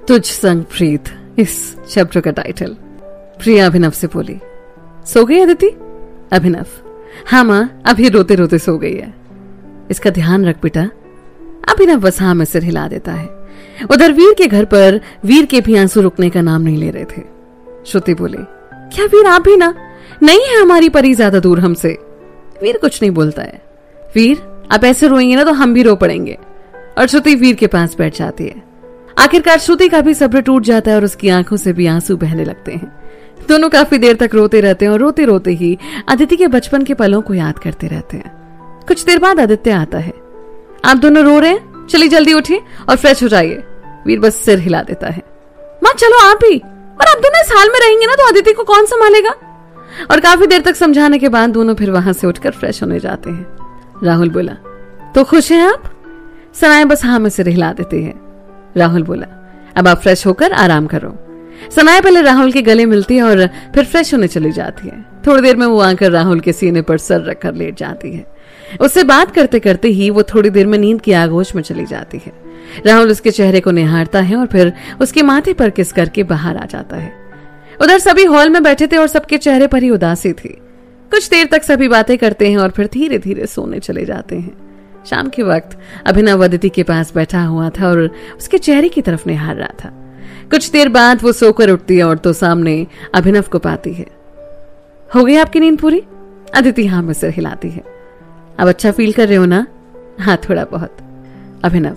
तुझ संग प्रीत, इस चैप्टर का टाइटल। प्रिया अभिनव से बोली, सो गई अदिति? अभिनव, हाँ माँ, अभी रोते रोते सो गई है। इसका ध्यान रख बेटा। अभिनव बस हाँ में सिर हिला देता है। उधर वीर के घर पर वीर के भी आंसू रुकने का नाम नहीं ले रहे थे। श्रुति बोले, क्या वीर आप भी ना? नहीं है हमारी परी ज्यादा दूर हमसे। वीर कुछ नहीं बोलता है। वीर आप ऐसे रोएंगे ना तो हम भी रो पड़ेंगे। और श्रुति वीर के पास बैठ जाती है। आखिरकार श्रुति का भी सब्र टूट जाता है और उसकी आंखों से भी आंसू बहने लगते हैं। दोनों काफी देर तक रोते रहते हैं और रोते रोते ही आदित्य के बचपन के पलों को याद करते रहते हैं। कुछ देर बाद आदित्य आता है। आप दोनों रो रहे हैं, चलिए जल्दी उठिए और फ्रेश हो जाइए। वीर बस सिर हिला देता है। माँ चलो आप भी, और आप दोनों इस हाल में रहेंगे ना तो आदित्य को कौन संभालेगा? और काफी देर तक समझाने के बाद दोनों फिर वहां से उठकर फ्रेश होने जाते हैं। राहुल बोला, तो खुश हैं आप? सनाया बस हाँ में सिर हिला देती है। राहुल बोला, अब आप फ्रेश होकर आराम करो। सनाया पहले राहुल के गले मिलती है और फिर फ्रेश होने चली जाती है। थोड़ी देर में वो आकर राहुल के सीने पर सर रखकर लेट जाती है। उससे बात करते करते ही वो थोड़ी देर में नींद की आगोश में चली जाती है। राहुल उसके चेहरे को निहारता है और फिर उसके माथे पर किस करके बाहर आ जाता है। उधर सभी हॉल में बैठे थे और सबके चेहरे पर ही उदासी थी। कुछ देर तक सभी बातें करते हैं और फिर धीरे धीरे सोने चले जाते हैं। शाम के वक्त अभिनव अदिति के पास बैठा हुआ था और उसके चेहरे की तरफ निहार रहा था। कुछ देर बाद वो सोकर उठती है और तो सामने अभिनव को पाती है। हो गई आपकी नींद पूरी? अदिति हाँ में सिर हिलाती है। अब अच्छा फील कर रहे हो ना? हाँ थोड़ा बहुत। अभिनव,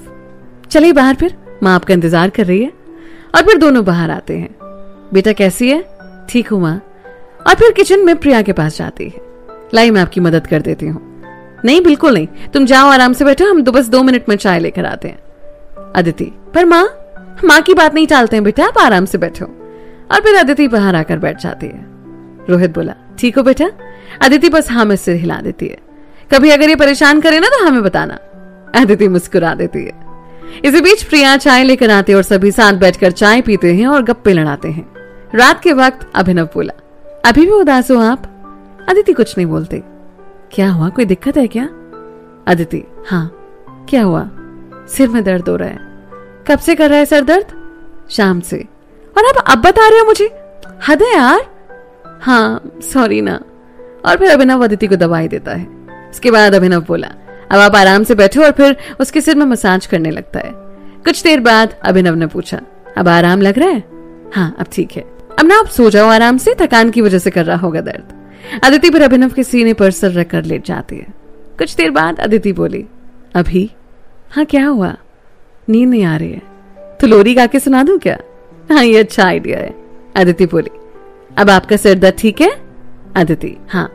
चलिए बाहर, फिर माँ आपका इंतजार कर रही है। और फिर दोनों बाहर आते हैं। बेटा कैसी है? ठीक हूँ माँ। और फिर किचन में प्रिया के पास जाती है। लाई मैं आपकी मदद कर देती हूँ। नहीं बिल्कुल नहीं, तुम जाओ आराम से बैठो, हम तो बस 2 मिनट में चाय लेकर आते हैं। अदिति, पर माँ की बात नहीं टालते हैं बेटा, आप आराम से बैठो। और फिर अदिति बाहर आकर बैठ जाती है। रोहित बोला, ठीक हो बेटा? अदिति बस हाँ में सिर हिला देती है। कभी अगर ये परेशान करे ना तो हमें बताना। अदिति मुस्कुरा देती है। इसी बीच प्रिया चाय लेकर आते और सभी साथ बैठकर चाय पीते हैं और गप्पे लड़ाते हैं। रात के वक्त अभिनव बोला, अभी भी उदास हो आप? अदिति कुछ नहीं बोलते। क्या हुआ, कोई दिक्कत है क्या? अदिति, हाँ। क्या हुआ? सिर में दर्द हो रहा है। कब से कर रहा है सर दर्द? शाम से। और आप अब बता रहे हो मुझे? हद है यार। हाँ सॉरी ना। और फिर अभिनव अदिति को दवाई देता है। इसके बाद अभिनव बोला, अब आप आराम से बैठो, और फिर उसके सिर में मसाज करने लगता है। कुछ देर बाद अभिनव ने पूछा, अब आराम लग रहा है? हाँ अब ठीक है। अब ना आप सो जाओ आराम से, थकान की वजह से कर रहा होगा दर्द। अदिति फिर अभिनव के सीने पर सर रखकर लेट जाती है। कुछ देर बाद अदिति बोली, अभी? हाँ क्या हुआ? नींद नहीं आ रही है तो लोरी गा के सुना दूं क्या? हाँ ये अच्छा आइडिया है। अदिति बोली, अब आपका सिर दर्द ठीक है? अदिति, हाँ।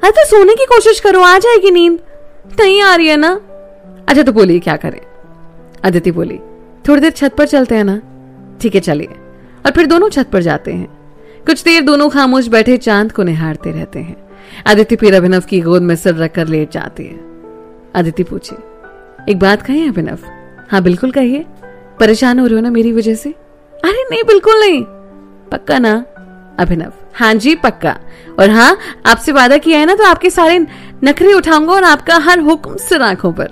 तो सोने की कोशिश करो, आ जाएगी नींद। नहीं आ रही है ना? अच्छा तो बोलिए क्या करें? अदिति बोली, थोड़ी देर छत पर चलते हैं ना? ठीक है चलिए। और फिर दोनों छत पर जाते हैं। कुछ देर दोनों खामोश बैठे चांद को निहारते रहते हैं। अदिति फिर अभिनव की गोद में सिर रखकर लेट जाती है। अदिति पूछी, एक बात कहें अभिनव? हाँ बिल्कुल कहिए। परेशान हो रहे हो ना मेरी वजह से? अरे नहीं बिल्कुल नहीं। पक्का ना? अभिनव, हाँ जी पक्का। और हाँ, आपसे वादा किया है ना तो आपके सारे नखरे उठाऊंगा और आपका हर हुक्म सिर आंखों पर।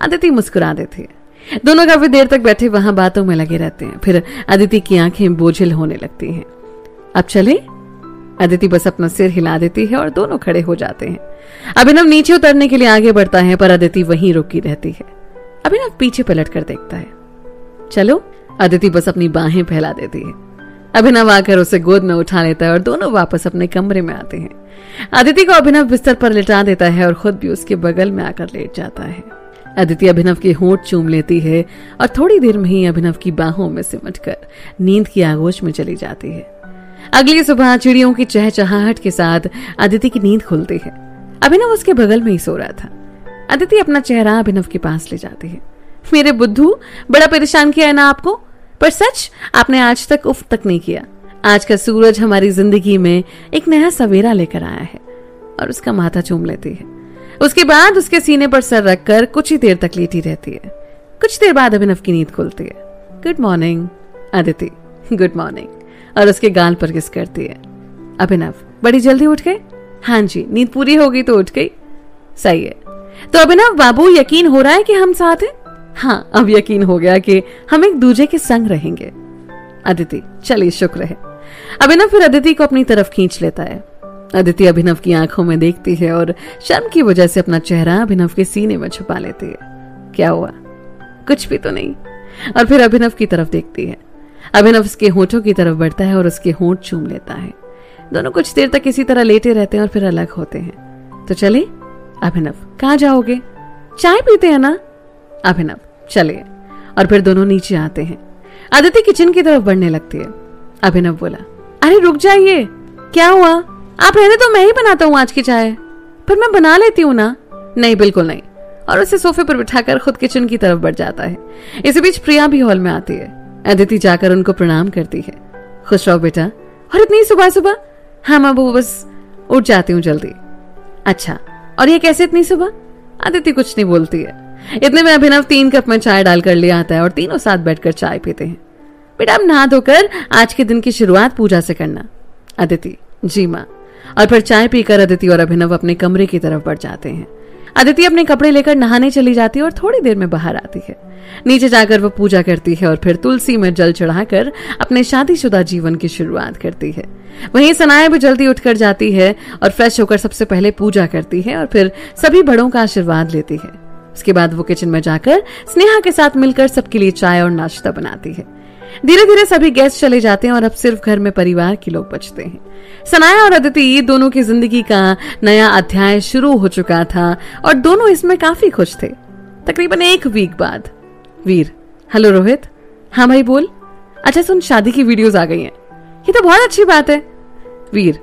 अदिति मुस्कुरा देती है। दोनों काफी देर तक बैठे वहां बातों में लगे रहते हैं। फिर अदिति की आंखें बोझिल होने लगती हैं। अब चले? अदिति बस अपना सिर हिला देती है और दोनों खड़े हो जाते हैं। अभिनव नीचे उतरने के लिए आगे बढ़ता है पर अदिति वहीं रुकी रहती है। अभिनव पीछे पलट कर देखता है। चलो? अदिति बस अपनी बाहें फैला देती है। अभिनव आकर उसे गोद में उठा लेता है और दोनों वापस अपने कमरे में आते हैं। अदिति को अभिनव बिस्तर पर लिटा देता है और खुद भी उसके बगल में आकर लेट जाता है। अदिति अभिनव के होंठ चूम लेती है और थोड़ी देर में ही अभिनव की बाहों में सिमटकर नींद की आगोश में चली जाती है। अगली सुबह चिड़ियों की चहचहाहट के साथ अदिति की नींद खुलती है। अभिनव उसके बगल में ही सो रहा था। अदिति अपना चेहरा अभिनव के पास ले जाती है। मेरे बुद्धू, बड़ा परेशान किया है ना आपको? पर सच, आपने आज तक उफ तक नहीं किया। आज का सूरज हमारी जिंदगी में एक नया सवेरा लेकर आया है। और उसका माथा चूम लेती है। उसके बाद उसके सीने पर सर रखकर कुछ ही देर तक लेटी रहती है। कुछ देर बाद अभिनव की नींद खुलती है। Good morning Aditi. Good morning. और उसके गाल पर किस करती है। अभिनव, बड़ी जल्दी उठ गए? हाँ जी, नींद पूरी हो गई तो उठ गई। सही है। तो अभिनव बाबू, यकीन हो रहा है कि हम साथ हैं? हाँ, अब यकीन हो गया कि हम एक दूजे के संग रहेंगे। अदिति, चलिए शुक्र है। अभिनव फिर अदिति को अपनी तरफ खींच लेता है। अदिति अभिनव की आंखों में देखती है और शर्म की वजह से अपना चेहरा अभिनव के सीने में छुपा लेती है। क्या हुआ? कुछ भी तो नहीं। और फिर अभिनव की तरफ देखती है। अभिनव उसके होठों की तरफ बढ़ता है और उसके होंठ चूम लेता है। दोनों कुछ देर तक इसी तरह लेटे रहते हैं और फिर अलग होते हैं। तो चले? अभिनव, कहाँ जाओगे? चाय पीते हैं ना? अभिनव, चलिए। और फिर दोनों नीचे आते हैं। अदिति किचन की तरफ बढ़ने लगती है। अभिनव बोला, अरे रुक जाइए, क्या हुआ? आप रहने तो मैं ही बनाता हूँ आज की चाय। पर मैं बना लेती हूँ ना। नहीं, बिल्कुल नहीं। और उसे सोफे पर बिठाकर खुद किचन की तरफ बढ़ जाता है। इसी बीच प्रिया भी हॉल में आती है। अदिति जाकर उनको प्रणाम करती है। खुश रहो बेटा। और इतनी सुबह सुबह? हाँ माँ, वो बस उठ जाती हूँ जल्दी। अच्छा, और ये कैसे इतनी सुबह? अदिति कुछ नहीं बोलती है। इतने में अभिनव 3 कप में चाय डालकर ले आता है और तीनों साथ बैठकर चाय पीते हैं। बेटा, अब नहा धोकर आज के दिन की शुरुआत पूजा से करना। अदिति, जी माँ। और फिर चाय पीकर अदिति और अभिनव अपने कमरे की तरफ बढ़ जाते हैं। अदिति अपने कपड़े लेकर नहाने चली जाती है और थोड़ी देर में बाहर आती है। नीचे जाकर वो पूजा करती है और फिर तुलसी में जल चढ़ाकर अपने शादीशुदा जीवन की शुरुआत करती है। वहीं सनाया भी जल्दी उठकर जाती है और फ्रेश होकर सबसे पहले पूजा करती है और फिर सभी बड़ों का आशीर्वाद लेती है। उसके बाद वो किचन में जाकर स्नेहा के साथ मिलकर सबके लिए चाय और नाश्ता बनाती है। धीरे धीरे सभी गेस्ट चले जाते हैं और अब सिर्फ घर में परिवार के लोग बचते हैं। सनाया और अदिति दोनों की जिंदगी का नया अध्याय शुरू हो चुका था और दोनों इसमें काफी खुश थे। तकरीबन 1 वीक बाद वीर, हेलो रोहित। हाँ भाई बोल। अच्छा सुन, शादी की वीडियोस आ गई हैं। ये तो बहुत अच्छी बात है। वीर,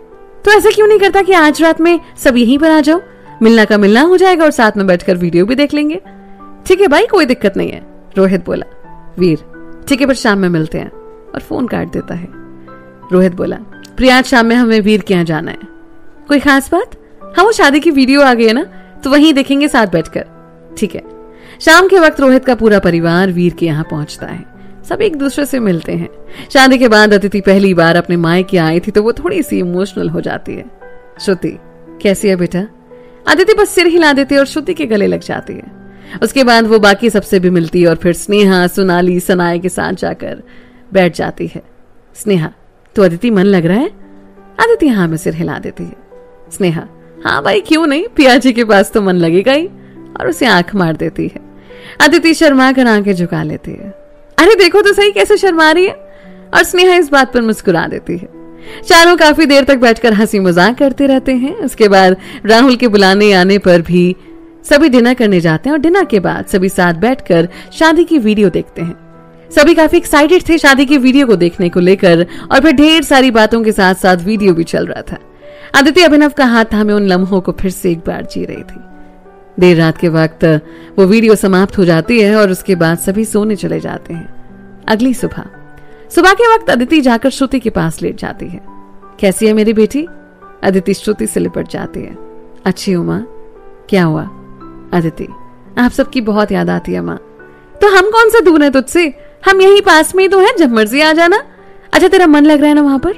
तो ऐसा क्यों नहीं करता कि आज रात में सब यहीं पर आ जाओ, मिलना का मिलना हो जाएगा और साथ में बैठकर वीडियो भी देख लेंगे। ठीक है भाई, कोई दिक्कत नहीं है, रोहित बोला। वीर, ठीक है, पर शाम में मिलते हैं। और फोन काट देता है। रोहित बोला, प्रिया आज शाम में हमें वीर के यहाँ जाना है। कोई खास बात? हाँ, वो शादी की वीडियो आ गई है ना, तो वहीं देखेंगे साथ बैठकर। ठीक है। शाम के वक्त रोहित का पूरा परिवार वीर के यहाँ पहुंचता है। सब एक दूसरे से मिलते हैं। शादी के बाद अदिति पहली बार अपने मायके आई थी तो वो थोड़ी सी इमोशनल हो जाती है। श्रुति, कैसी है बेटा? अदिति बस सिर हिला देती है और श्रुति के गले लग जाती है। उसके बाद वो बाकी सबसे भी मिलती है और फिर स्नेहा, सोनाली, सनाया के साथ जाकर बैठ जाती है। स्नेहा, तो अदिति मन लग रहा है? अदिति हाँ में सिर हिला देती है। स्नेहा, हाँ भाई क्यों नहीं, पिया जी के पास तो मन लगेगा ही। और उसे आंख मार देती है। अदिति शर्मा कर आंखें झुका लेती है। अरे देखो तो सही कैसे शर्मा रही है। और स्नेहा इस बात पर मुस्कुरा देती है। चारों काफी देर तक बैठकर हंसी मजाक करते रहते हैं। उसके बाद राहुल के बुलाने आने पर भी सभी डिनर करने जाते हैं और डिनर के बाद सभी साथ बैठकर शादी की वीडियो देखते हैं। सभी काफी एक्साइटेड थे शादी की वीडियो को देखने को लेकर और फिर ढेर सारी बातों के साथ साथ वीडियो भी चल रहा था। अदिति अभिनव का हाथ थामे उन लम्हों को फिर से एक बार जी रही थी। देर रात के वक्त वो वीडियो समाप्त हो जाती है और उसके बाद सभी सोने चले जाते हैं। अगली सुबह के वक्त अदिति जाकर श्रुति के पास लेट जाती है। कैसी है मेरी बेटी? अदिति श्रुति से लिपट जाती है। अच्छी हूं माँ। क्या हुआ? अदिति, आप सबकी बहुत याद आती है माँ। तो हम कौन सा दूर है तुझसे, हम यहीं पास में ही तो हैं, जब मर्जी आ जाना। अच्छा तेरा मन लग रहा है ना वहां पर?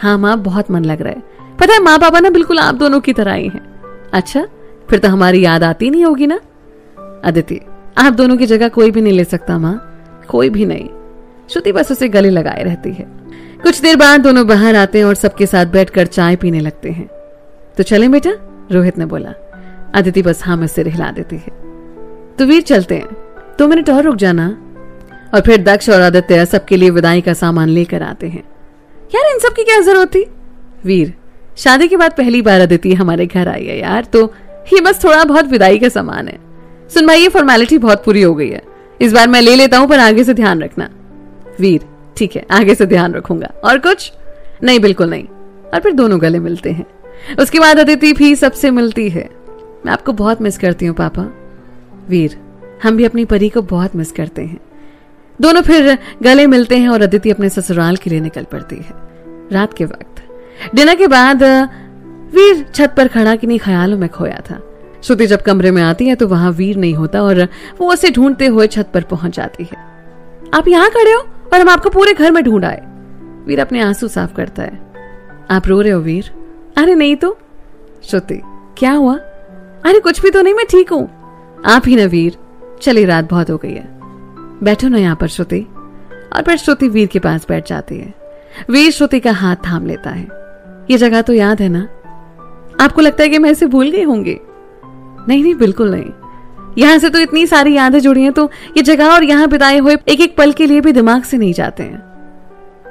हाँ माँ, बहुत मन लग रहा है। पता है माँ पापा ना बिल्कुल आप दोनों की तरह ही हैं। अच्छा, फिर तो हमारी याद आती नहीं होगी ना। अदिति, आप दोनों की जगह कोई भी नहीं ले सकता माँ, कोई भी नहीं। श्रुति बस उसे गले लगाए रहती है। कुछ देर बाद दोनों बाहर आते हैं और सबके साथ बैठकर चाय पीने लगते हैं। तो चलें बेटा, रोहित ने बोला। अदिति बस हाँ में सिर हिला देती है। तो वीर चलते हैं, 2 मिनट और रुक जाना। और फिर दक्ष और आदित्य सबके लिए विदाई का सामान लेकर आते हैं। यार इन सब की क्या जरूरत थी? वीर, शादी के बाद पहली बार अदिति हमारे घर आई है यार, तो ये बस थोड़ा बहुत विदाई का सामान है। सुन भाई, ये फॉर्मेलिटी बहुत पूरी हो गई है, इस बार मैं ले लेता हूं, पर आगे से ध्यान रखना। वीर, ठीक है, आगे से ध्यान रखूंगा। और कुछ? नहीं, बिल्कुल नहीं। और फिर दोनों गले मिलते हैं। उसके बाद अदिति भी सबसे मिलती है। मैं आपको बहुत मिस करती हूँ पापा। वीर, हम भी अपनी परी को बहुत मिस करते हैं। दोनों फिर गले मिलते हैं और अदिति अपने ससुराल के लिए निकल पड़ती है। रात के वक्त डिनर के बाद वीर छत पर खड़ा किन्हीं ख्यालों में खोया था। श्रुति जब कमरे में आती है तो वहां वीर नहीं होता और वो उसे ढूंढते हुए छत पर पहुंच जाती है। आप यहाँ खड़े हो और हम आपको पूरे घर में ढूंढ आए। वीर अपने आंसू साफ करता है। आप रो रहे हो वीर? अरे नहीं तो। श्रुति, क्या हुआ? अरे कुछ भी तो नहीं, मैं ठीक हूँ। आप ही ना वीर। चलिए रात बहुत हो गई है, बैठो ना यहाँ पर श्रुति। और फिर श्रुति वीर के पास बैठ जाती है। वीर श्रुति का हाथ थाम लेता है। ये जगह तो याद है ना? आपको लगता है कि मैं इसे भूल गई होंगी? नहीं नहीं, बिल्कुल नहीं। यहाँ से तो इतनी सारी यादें जुड़ी हैं, तो ये जगह और यहाँ बिताए हुए एक एक पल के लिए भी दिमाग से नहीं जाते हैं।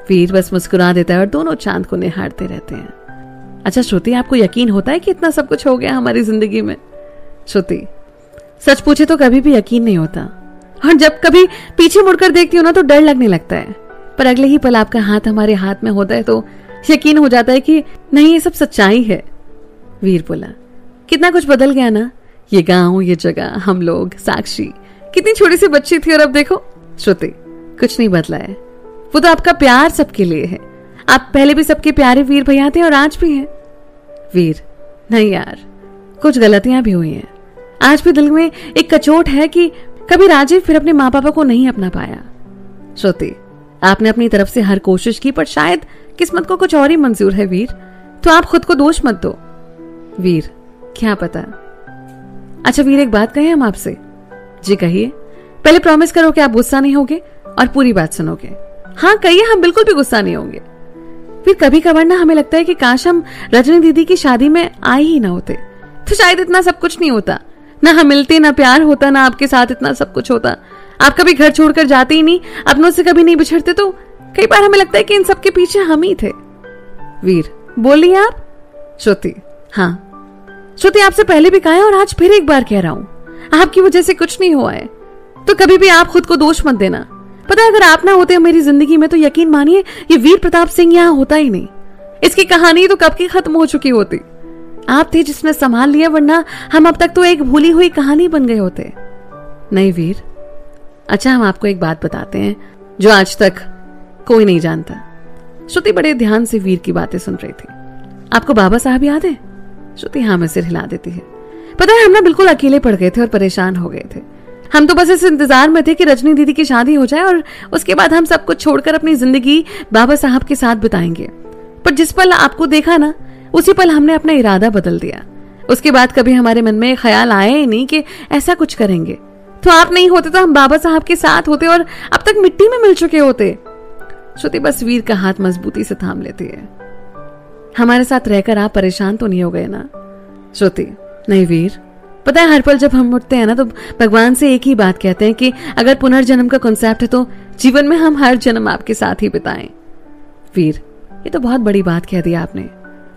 वीर बस मुस्कुरा देता है और दोनों चांद को निहारते रहते हैं। अच्छा श्रुति, आपको यकीन होता है कि इतना सब कुछ हो गया हमारी जिंदगी में? श्रुति, सच पूछे तो कभी भी यकीन नहीं होता, और जब कभी पीछे मुड़कर देखती हो ना तो डर लगने लगता है, पर अगले ही पल आपका हाथ हमारे हाथ में होता है तो यकीन हो जाता है कि नहीं, ये सब सच्चाई है। वीर बोला, कितना कुछ बदल गया ना, ये गांव, ये जगह, हम लोग, साक्षी, कितनी छोटी सी बच्ची थी और अब देखो। श्रुति, कुछ नहीं बदला है, वो तो आपका प्यार सबके लिए है। आप पहले भी सबके प्यारे वीर भैया थे और आज भी हैं। वीर, नहीं यार, कुछ गलतियां भी हुई हैं। आज भी दिल में एक कचोट है कि कभी राजीव फिर अपने माँ पापा को नहीं अपना पाया। श्रुति, आपने अपनी तरफ से हर कोशिश की, पर शायद किस्मत को कुछ और ही मंजूर है वीर, तो आप खुद को दोष मत दो। वीर, क्या पता। अच्छा वीर, एक बात कहें हम आपसे? जी कहिए। पहले प्रॉमिस करो कि आप गुस्सा नहीं होगे और पूरी बात सुनोगे। हाँ कहिए, हम बिल्कुल भी गुस्सा नहीं होंगे। फिर कभी कभार ना हमें लगता है कि काश हम रजनी दीदी की शादी में आए ही ना होते, तो शायद इतना सब कुछ नहीं होता, ना हम मिलते, ना प्यार होता, ना आपके साथ इतना सब कुछ होता। आप कभी घर छोड़कर जाते ही नहीं, अपनों से कभी नहीं बिछड़ते, तो कई बार हमें लगता है कि इन सब के पीछे हम ही थे। वीर, बोलिए आप। श्रुति, हाँ श्रुति, आपसे पहले भी कहा है और आज फिर एक बार कह रहा हूं, आपकी वजह से कुछ नहीं हुआ है, तो कभी भी आप खुद को दोष मत देना। पता है, अगर आप ना होते मेरी जिंदगी में तो यकीन मानिए ये वीर प्रताप सिंह यहाँ होता ही नहीं। इसकी कहानी तो कब की खत्म हो चुकी होती। आप थे जिसने संभाल लिया, वरना हम अब तक तो एक भूली हुई कहानी बन गए होते। नहीं वीर, अच्छा हम आपको एक बात बताते हैं जो आज तक कोई नहीं जानता। श्रुति बड़े ध्यान से वीर की बातें सुन रही थी। आपको बाबा साहब याद है? श्रुति हाँ में सिर हिला देती है। पता है, हम ना बिल्कुल अकेले पड़ गए थे और परेशान हो गए थे। हम तो बस इस इंतजार में थे कि रजनी दीदी की शादी हो जाए और उसके बाद हम सब कुछ छोड़कर अपनी जिंदगी बाबा साहब के साथ बिताएंगे। पर जिस पल आपको देखा ना, उसी पल हमने अपना इरादा बदल दिया। उसके बाद कभी हमारे मन में ख्याल आया ही नहीं कि ऐसा कुछ करेंगे। तो आप नहीं होते तो हम बाबा साहब के साथ होते और अब तक मिट्टी में मिल चुके होते। श्रुति बस वीर का हाथ मजबूती से थाम लेती है। हमारे साथ रहकर आप परेशान तो नहीं हो गए ना? श्रुति, नहीं वीर, पता है हर पल जब हम उठते हैं ना तो भगवान से एक ही बात कहते हैं कि अगर पुनर्जन्म का कॉन्सेप्ट है तो जीवन में हम हर जन्म आपके साथ ही बिताएं। वीर, ये तो बहुत बड़ी बात कह दी आपने,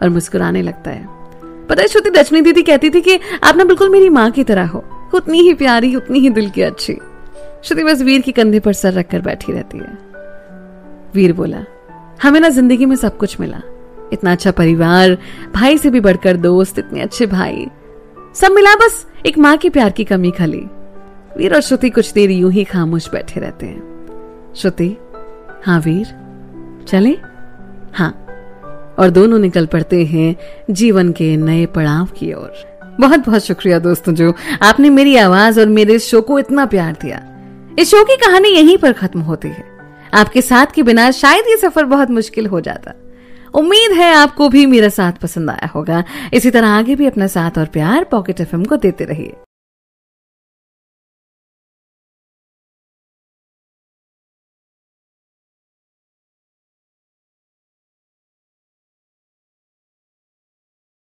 और मुस्कुराने लगता है। पता है श्रुति, रजनी दीदी कहती थी कि आप ना बिल्कुल मेरी माँ की तरह हो, उतनी ही प्यारी, उतनी ही दिल की अच्छी। श्रुति बस वीर के कंधे पर सर रखकर बैठी रहती है। वीर बोला, हमें ना जिंदगी में सब कुछ मिला, इतना अच्छा परिवार, भाई से भी बढ़कर दोस्त, इतने अच्छे भाई, सब मिला, बस एक माँ के प्यार की कमी खली। वीर और श्रुति कुछ देर यूं ही खामोश बैठे रहते हैं। श्रुति, हाँ वीर, चले? हाँ। और दोनों निकल पड़ते हैं जीवन के नए पड़ाव की ओर। बहुत बहुत शुक्रिया दोस्तों, जो आपने मेरी आवाज और मेरे इस शो को इतना प्यार दिया। इस शो की कहानी यहीं पर खत्म होती है। आपके साथ के बिना शायद ये सफर बहुत मुश्किल हो जाता। उम्मीद है आपको भी मेरा साथ पसंद आया होगा। इसी तरह आगे भी अपना साथ और प्यार पॉकेट एफएम को देते रहिए।